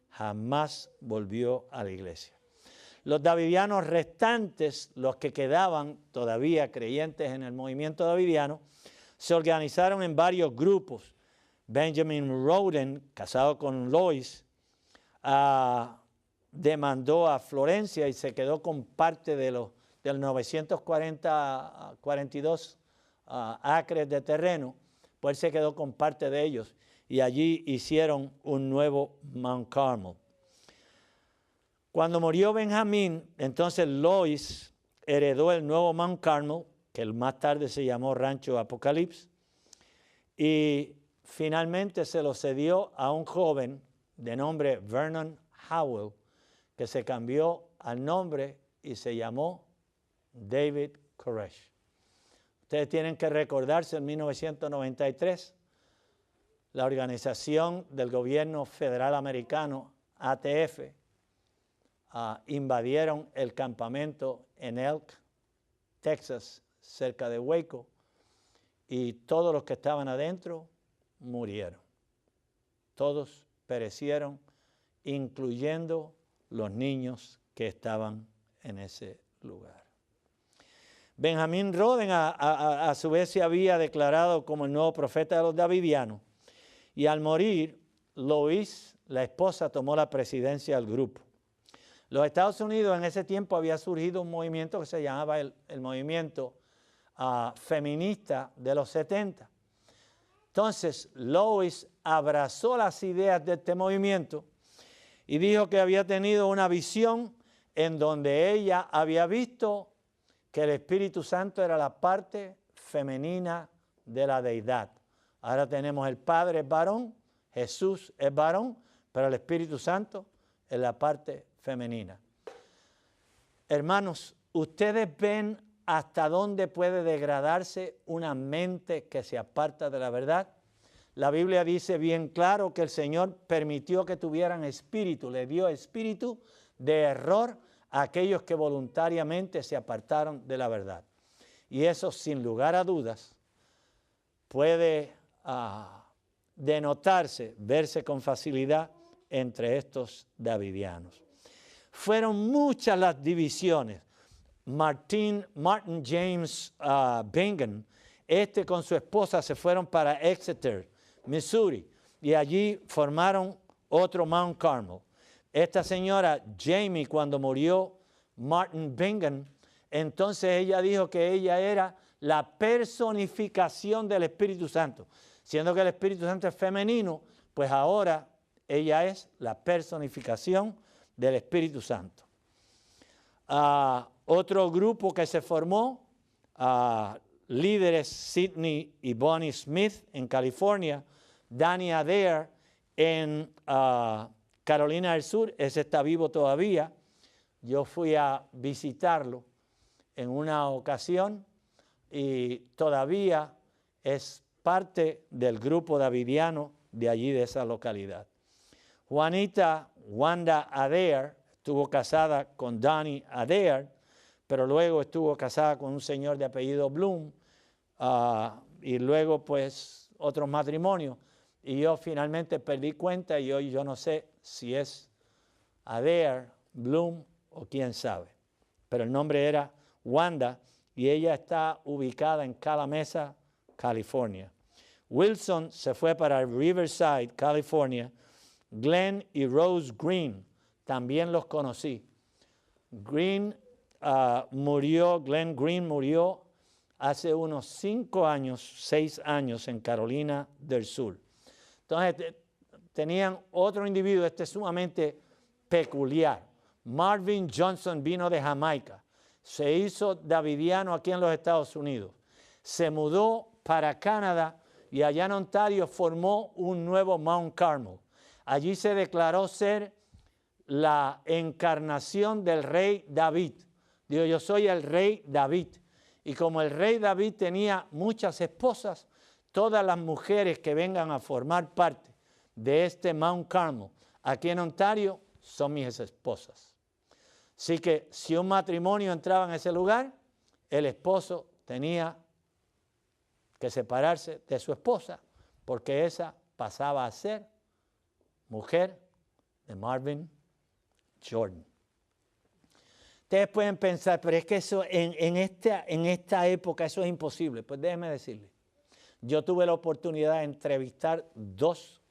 Jamás volvió a la iglesia. Los davidianos restantes, los que quedaban todavía creyentes en el movimiento davidiano, se organizaron en varios grupos. Benjamin Roden, casado con Lois, demandó a Florencia y se quedó con parte de del 942 acres de terreno, pues se quedó con parte de ellos y allí hicieron un nuevo Mount Carmel. Cuando murió Benjamín, entonces Lois heredó el nuevo Mount Carmel, que más tarde se llamó Rancho Apocalipsis, y finalmente se lo cedió a un joven de nombre Vernon Howell, que se cambió al nombre y se llamó David Koresh. Ustedes tienen que recordarse, en 1993, la organización del gobierno federal americano, ATF, invadieron el campamento en Elk, Texas, cerca de Waco, y todos los que estaban adentro murieron. Todos perecieron, incluyendo los niños que estaban en ese lugar. Benjamín Roden a su vez se había declarado como el nuevo profeta de los davidianos, y al morir, Lois, la esposa, tomó la presidencia del grupo. Los Estados Unidos en ese tiempo había surgido un movimiento que se llamaba el movimiento feminista de los 70. Entonces, Lois abrazó las ideas de este movimiento y dijo que había tenido una visión en donde ella había visto que el Espíritu Santo era la parte femenina de la deidad. Ahora tenemos el Padre es varón, Jesús es varón, pero el Espíritu Santo es la parte femenina. Hermanos, ustedes ven hasta dónde puede degradarse una mente que se aparta de la verdad. La Biblia dice bien claro que el Señor permitió que tuvieran espíritu, le dio espíritu de error a aquellos que voluntariamente se apartaron de la verdad. Y eso, sin lugar a dudas, puede denotarse, verse con facilidad entre estos davidianos. Fueron muchas las divisiones. Martin James Bingham, con su esposa se fueron para Exeter, Missouri, y allí formaron otro Mount Carmel. Esta señora Jamie, cuando murió Martin Bingham, entonces ella dijo que ella era la personificación del Espíritu Santo. Siendo que el Espíritu Santo es femenino, pues ahora ella es la personificación del Espíritu Santo. Otro grupo que se formó, líderes Sidney y Bonnie Smith en California, Danny Adair en Carolina del Sur, ese está vivo todavía. Yo fui a visitarlo en una ocasión y todavía es parte del grupo davidiano de allí, de esa localidad. Wanda Adair estuvo casada con Donnie Adair, pero luego estuvo casada con un señor de apellido Bloom, y luego pues otros matrimonios. Y yo finalmente perdí cuenta y hoy yo no sé si es Adair, Bloom o quién sabe. Pero el nombre era Wanda y ella está ubicada en Calamasa, California. Wilson se fue para Riverside, California. Glenn y Rose Green, también los conocí. Glenn Green murió hace unos 6 años en Carolina del Sur. Entonces tenían otro individuo, sumamente peculiar. Marvin Johnson vino de Jamaica, se hizo davidiano aquí en los Estados Unidos, se mudó para Canadá y allá en Ontario formó un nuevo Mount Carmel. Allí se declaró ser la encarnación del rey David. Dijo, yo soy el rey David. Y como el rey David tenía muchas esposas, todas las mujeres que vengan a formar parte de este Mount Carmel, aquí en Ontario, son mis esposas. Así que si un matrimonio entraba en ese lugar, el esposo tenía que separarse de su esposa, porque esa pasaba a ser mujer de Marvin Jordan. Ustedes pueden pensar, pero es que eso en esta época eso es imposible. Pues déjenme decirles, yo tuve la oportunidad de entrevistar 2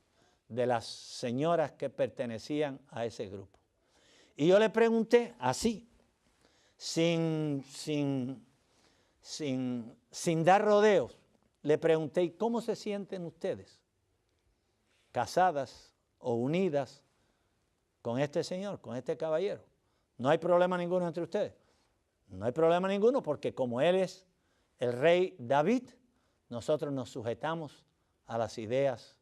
de las señoras que pertenecían a ese grupo. Y yo le pregunté así, sin dar rodeos, le pregunté, ¿y cómo se sienten ustedes? ¿Casadas o unidas con este señor, con este caballero? No hay problema ninguno entre ustedes. No hay problema ninguno porque como él es el rey David, nosotros nos sujetamos a las ideas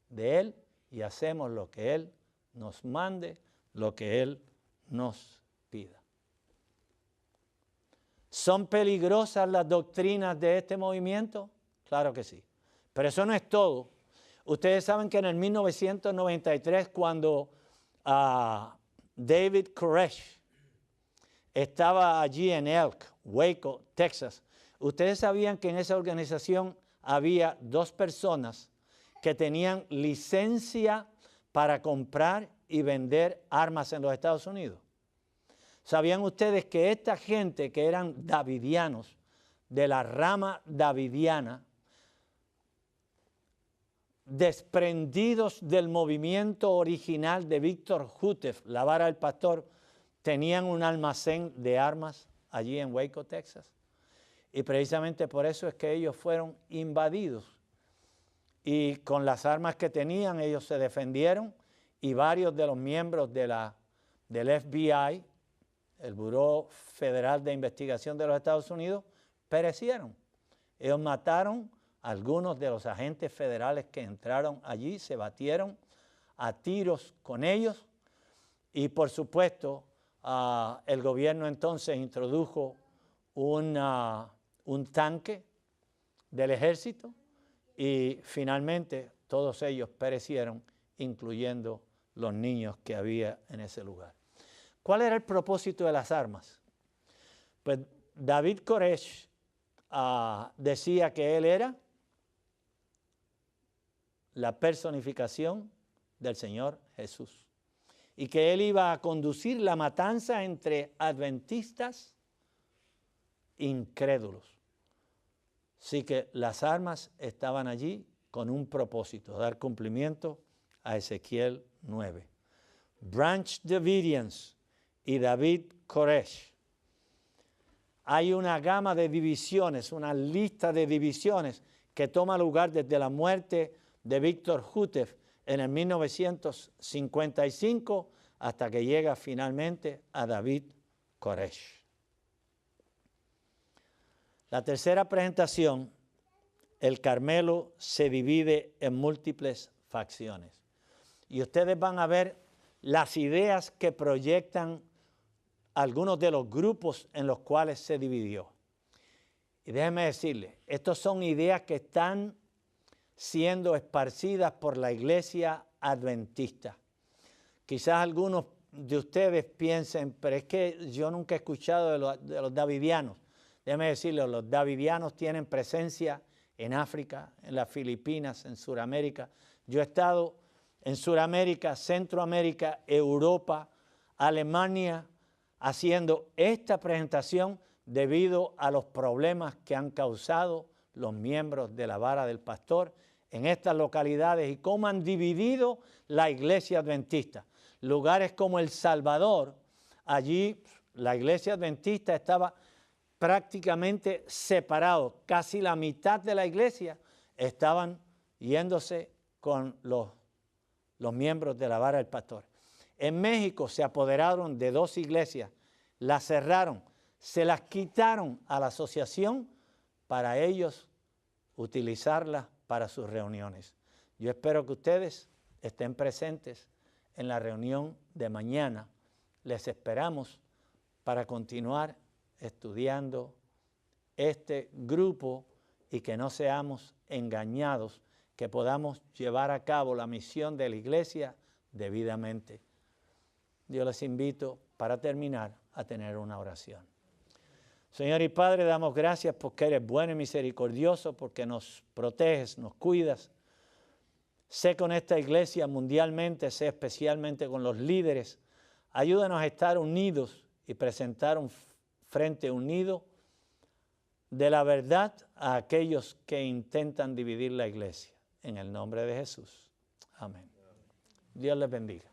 de él y hacemos lo que él nos mande, lo que él nos pida. ¿Son peligrosas las doctrinas de este movimiento? Claro que sí. Pero eso no es todo. Ustedes saben que en el 1993, cuando David Koresh estaba allí en Elk, Waco, Texas, ustedes sabían que en esa organización había 2 personas que tenían licencia para comprar y vender armas en los Estados Unidos. ¿Sabían ustedes que esta gente que eran davidianos, de la rama davidiana, desprendidos del movimiento original de Víctor Hútef, la vara del pastor, tenían un almacén de armas allí en Waco, Texas? Y precisamente por eso es que ellos fueron invadidos. Y con las armas que tenían, ellos se defendieron y varios de los miembros del FBI, el Buró Federal de Investigación de los Estados Unidos, perecieron. Ellos mataron a algunos de los agentes federales que entraron allí, se batieron a tiros con ellos y por supuesto el gobierno entonces introdujo un tanque del ejército y finalmente todos ellos perecieron, incluyendo los niños que había en ese lugar. ¿Cuál era el propósito de las armas? Pues David Koresh decía que él era la personificación del Señor Jesús y que él iba a conducir la matanza entre adventistas incrédulos. Así que las armas estaban allí con un propósito, dar cumplimiento a Ezequiel 9. Branch Davidians y David Koresh. Hay una gama de divisiones, una lista de divisiones que toma lugar desde la muerte de Víctor Houteff en el 1955 hasta que llega finalmente a David Koresh. La tercera presentación, el Carmelo se divide en múltiples facciones. Y ustedes van a ver las ideas que proyectan algunos de los grupos en los cuales se dividió. Y déjenme decirles, estas son ideas que están siendo esparcidas por la iglesia adventista. Quizás algunos de ustedes piensen, pero es que yo nunca he escuchado de los davidianos. Déjenme decirles, los davidianos tienen presencia en África, en las Filipinas, en Sudamérica. Yo he estado en Sudamérica, Centroamérica, Europa, Alemania, haciendo esta presentación debido a los problemas que han causado los miembros de la vara del pastor en estas localidades y cómo han dividido la iglesia adventista. Lugares como El Salvador, allí la iglesia adventista estaba prácticamente separado, casi la mitad de la iglesia estaban yéndose con los miembros de la vara del pastor. En México se apoderaron de 2 iglesias, las cerraron, se las quitaron a la asociación para ellos utilizarlas para sus reuniones. Yo espero que ustedes estén presentes en la reunión de mañana. Les esperamos para continuar estudiando este grupo y que no seamos engañados, que podamos llevar a cabo la misión de la iglesia debidamente. Yo les invito, para terminar, a tener una oración. Señor y Padre, damos gracias porque eres bueno y misericordioso, porque nos proteges, nos cuidas. Sé con esta iglesia mundialmente, sé especialmente con los líderes. Ayúdanos a estar unidos y presentar un frente unido de la verdad a aquellos que intentan dividir la iglesia. En el nombre de Jesús. Amén. Dios les bendiga.